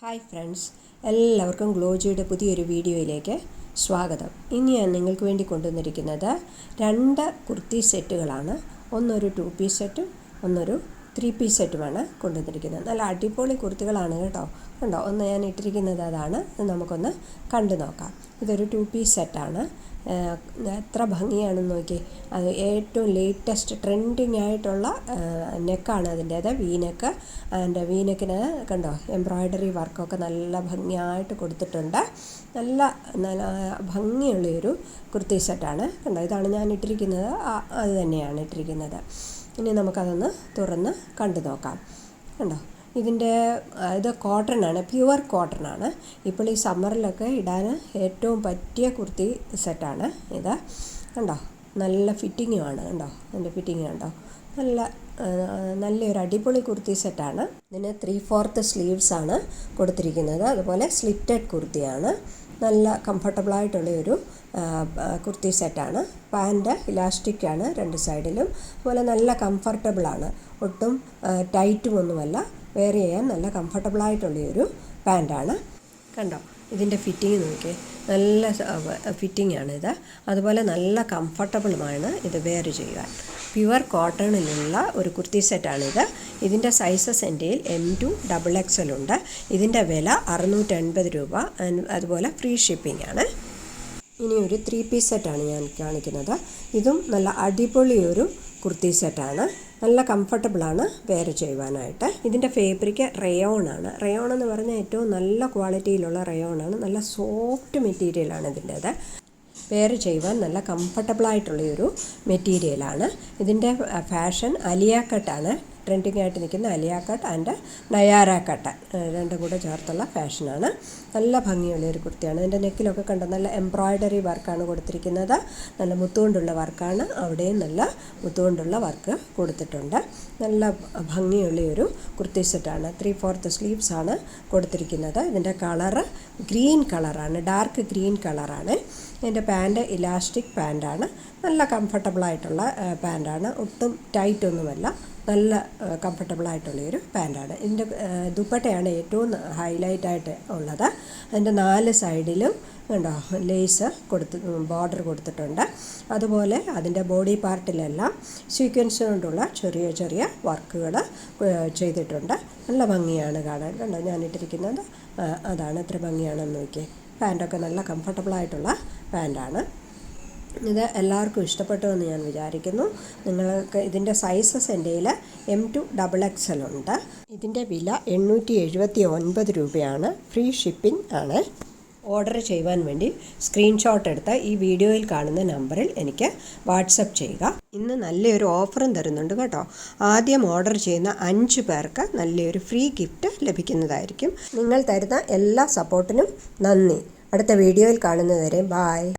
Hi friends, എല്ലാവർക്കും ഗ്ലോജിയുടെ പുതിയൊരു വീഡിയോയിലേക്ക് സ്വാഗതം. ഇനി ഞാൻ നിങ്ങൾക്ക് വേണ്ടി കൊണ്ടുവന്നിരിക്കുന്നത് 2 കുർത്തി സെറ്റുകളാണ്. ഒന്നൊരു 2 പീസ് സെറ്റും ഒന്നൊരു 3 പീസ് സെറ്റുമാണ് കൊണ്ടുവന്നിരിക്കുന്നത്. നല്ല അടിപൊളി കുർത്തികളാണ് കേട്ടോ. കണ്ടോ, ഒന്ന് ഞാൻ ഇട്ടിരിക്കുന്നത് അതാണ്. നമുക്കൊന്ന് കണ്ടു നോക്കാം. ഇതൊരു 2 പീസ് സെറ്റാണ്. എത്ര ഭംഗിയാണെന്ന് നോക്കി. അത് ഏറ്റവും ലേറ്റസ്റ്റ് ട്രെൻഡിങ് ആയിട്ടുള്ള നെക്കാണ് അതിൻ്റേത്. വീനെക്ക്. അതിൻ്റെ വീനെക്കിന് കണ്ടോ എംബ്രോയ്ഡറി വർക്കൊക്കെ നല്ല ഭംഗിയായിട്ട് കൊടുത്തിട്ടുണ്ട്. നല്ല നല്ല ഭംഗിയുള്ളൊരു കുർത്തി സെറ്റാണ്. കണ്ടോ, ഇതാണ് ഞാൻ ഇട്ടിരിക്കുന്നത്. അത് തന്നെയാണ് ഇട്ടിരിക്കുന്നത്. ഇനി നമുക്കതൊന്ന് തുറന്ന് കണ്ടു നോക്കാം. കണ്ടോ, ഇത് കോട്ടണാണ്, പ്യുവർ കോട്ടണാണ്. ഇപ്പോൾ ഈ സമ്മറിലൊക്കെ ഇടാൻ ഏറ്റവും പറ്റിയ കുർത്തി സെറ്റാണ് ഇത്. കണ്ടോ, നല്ല ഫിറ്റിങ്ങുമാണ്. കണ്ടോ, അതിൻ്റെ ഫിറ്റിങ് കണ്ടോ, നല്ലൊരു അടിപൊളി കുർത്തി സെറ്റാണ്. ഇതിന് 3/4 സ്ലീവ്സാണ് കൊടുത്തിരിക്കുന്നത്. അതുപോലെ സ്ലിറ്റഡ് കുർത്തിയാണ്. നല്ല കംഫർട്ടബിളായിട്ടുള്ളൊരു കുർത്തി സെറ്റാണ്. പാൻറ്റ് ഇലാസ്റ്റിക്കാണ് 2 സൈഡിലും. അതുപോലെ നല്ല കംഫർട്ടബിളാണ്. ഒട്ടും ടൈറ്റും ഒന്നുമല്ല. വെയർ ചെയ്യാൻ നല്ല കംഫർട്ടബിളായിട്ടുള്ളൊരു പാൻറ്റാണ്. കണ്ടോ, ഇതിൻ്റെ ഫിറ്റിങ് നോക്കിയേ, നല്ല ഫിറ്റിങ്ങാണിത്. അതുപോലെ നല്ല കംഫർട്ടബിളുമാണ് ഇത് വെയർ ചെയ്യുവാൻ. പ്യുവർ കോട്ടണിലുള്ള ഒരു കുർത്തി സെറ്റാണിത്. ഇതിൻ്റെ സൈസസ് എൻ്റെ M2 XXL ഉണ്ട്. ഇതിൻ്റെ വില 680 രൂപ. അതുപോലെ ഫ്രീ ഷിപ്പിംഗ് ആണ്. ഇനി ഒരു 3 പീസ് സെറ്റാണ് ഞാൻ കാണിക്കുന്നത്. ഇതും നല്ല അടിപൊളി ഒരു കുർത്തി സെറ്റാണ്. നല്ല കംഫർട്ടബിളാണ് വെയർ ചെയ്യുവാനായിട്ട്. ഇതിൻ്റെ ഫാബ്രിക് റയോണാണ്. റയോൺ എന്ന് പറഞ്ഞാൽ ഏറ്റവും നല്ല ക്വാളിറ്റിയിലുള്ള റയോണാണ്. നല്ല സോഫ്റ്റ് മെറ്റീരിയലാണ് ഇതിൻ്റേത്. വെയർ ചെയ്യുവാൻ നല്ല കംഫർട്ടബിളായിട്ടുള്ളൊരു മെറ്റീരിയലാണ്. ഇതിൻ്റെ ഫാഷൻ അലിയ കട്ടാണ്. ട്രെൻഡിങ് ആയിട്ട് നിൽക്കുന്ന അലിയ കട്ട് ആൻഡ് നയാര കട്ട് രണ്ടും കൂടെ ചേർത്തുള്ള ഫാഷനാണ്. നല്ല ഭംഗിയുള്ളൊരു കുർത്തിയാണ്. ഇതിൻ്റെ നെക്കിലൊക്കെ കണ്ട നല്ല എംബ്രോയ്ഡറി വർക്കാണ് കൊടുത്തിരിക്കുന്നത്. നല്ല മുത്തുകൊണ്ടുള്ള വർക്കാണ്. അവിടെയും നല്ല മുത്തുകൊണ്ടുള്ള വർക്ക് കൊടുത്തിട്ടുണ്ട്. നല്ല ഭംഗിയുള്ളൊരു കുർത്തി സെറ്റാണ്. 3/4 സ്ലീവ്സാണ് കൊടുത്തിരിക്കുന്നത്. ഇതിൻ്റെ കളറ് ഗ്രീൻ കളറാണ്, ഡാർക്ക് ഗ്രീൻ കളറാണ്. ഇതിൻ്റെ പാൻറ്റ് ഇലാസ്റ്റിക് പാൻറ്റാണ്. നല്ല കംഫർട്ടബിളായിട്ടുള്ള പാൻറ്റാണ്. ഒട്ടും ടൈറ്റൊന്നുമല്ല. നല്ല കംഫർട്ടബിളായിട്ടുള്ളൊരു പാൻറ്റാണ്. ഇതിൻ്റെ ദുപ്പട്ടയാണ് ഏറ്റവും ഹൈലൈറ്റായിട്ട് ഉള്ളത്. അതിൻ്റെ 4 സൈഡിലും കണ്ടോ ലേസ് ബോർഡർ കൊടുത്തിട്ടുണ്ട്. അതുപോലെ അതിൻ്റെ ബോഡി പാർട്ടിലെല്ലാം സീക്വൻസ് കൊണ്ടുള്ള ചെറിയ ചെറിയ വർക്കുകൾ ചെയ്തിട്ടുണ്ട്. നല്ല ഭംഗിയാണ് കാണാൻ. കണ്ടോ, ഞാനിട്ടിരിക്കുന്നത് അതാണ്. എത്ര ഭംഗിയാണെന്ന് നോക്കിയേ. പാൻറ്റൊക്കെ നല്ല കംഫർട്ടബിളായിട്ടുള്ള പാൻറ്റാണ്. ഇത് എല്ലാവർക്കും ഇഷ്ടപ്പെട്ടു എന്ന് ഞാൻ വിചാരിക്കുന്നു. നിങ്ങൾക്ക് ഇതിൻ്റെ സൈസസ് എൻ്റെ M2 XXL ഉണ്ട്. ഇതിൻ്റെ വില 879 രൂപയാണ്. ഫ്രീ ഷിപ്പിംഗ് ആണ്. ഓർഡർ ചെയ്യുവാൻ വേണ്ടി സ്ക്രീൻഷോട്ട് എടുത്ത് ഈ വീഡിയോയിൽ കാണുന്ന നമ്പറിൽ എനിക്ക് വാട്സപ്പ് ചെയ്യുക. ഇന്ന് നല്ലൊരു ഓഫറും തരുന്നുണ്ട് കേട്ടോ. ആദ്യം ഓർഡർ ചെയ്യുന്ന 5 പേർക്ക് നല്ലൊരു ഫ്രീ ഗിഫ്റ്റ് ലഭിക്കുന്നതായിരിക്കും. നിങ്ങൾ തരുന്ന എല്ലാ സപ്പോർട്ടിനും നന്ദി. അടുത്ത വീഡിയോയിൽ കാണുന്നതുവരെ ബായ്.